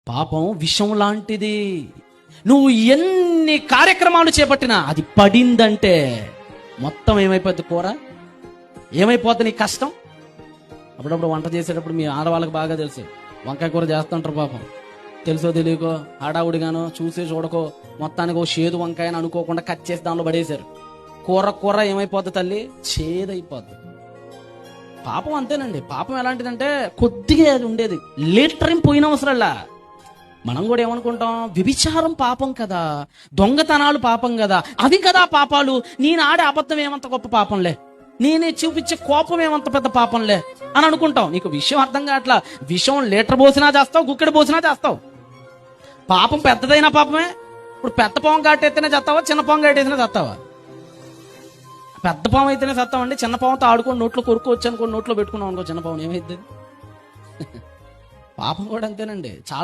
పాపం విషం లాంటిది. నువ్వు ఎన్ని కార్యక్రమాలు చేపట్టినా అది పడిందంటే మొత్తం ఏమైపోద్ది? కూర ఏమైపోద్ది? నీ కష్టం. అప్పుడప్పుడు వంట చేసేటప్పుడు మీ ఆడవాళ్ళకి బాగా తెలుసు, వంకాయ కూర చేస్తుంటారు పాపం. తెలుసో తెలియకో హడావుడిగానో చూసి చూడకో మొత్తానికి ఓ చేదు వంకాయని అనుకోకుండా కట్ చేసి దానిలో పడేశారు. కూర ఏమైపోద్ది తల్లి? చేదైపోద్ది. పాపం అంతేనండి. పాపం ఎలాంటిదంటే కొద్దిగా అది ఉండేది, లీటర్ ఏం పోయిన అవసరంలా. మనం కూడా ఏమనుకుంటాం, వ్యభిచారం పాపం కదా, దొంగతనాలు పాపం కదా, అవి కదా పాపాలు, నేను ఆడే అబద్ధం ఏమంత గొప్ప పాపంలే, నేనే చూపించే కోపం ఏమంత పెద్ద పాపంలే అని అనుకుంటాం. నీకు విషయం అర్థం కావట్లా. విషయం లీటర్ పోసినా చేస్తావు, గుక్కెడు పోసినా చేస్తావు. పాపం పెద్దదైనా పాపమే. ఇప్పుడు పెద్ద పాము కాటేస్తేనే చేస్తావా, చిన్న పాము కాటేసినా చేస్తావా? పెద్ద పాము అయితేనే చేస్తామండి. చిన్న పాముతో ఆడుకొని నోట్లో కొరుకోవచ్చు అనుకోని నోట్లో పెట్టుకున్నాం అనుకో, చిన్న పాము ఏమైద్ది? పాపం కూడా అంతేనండి. చాలా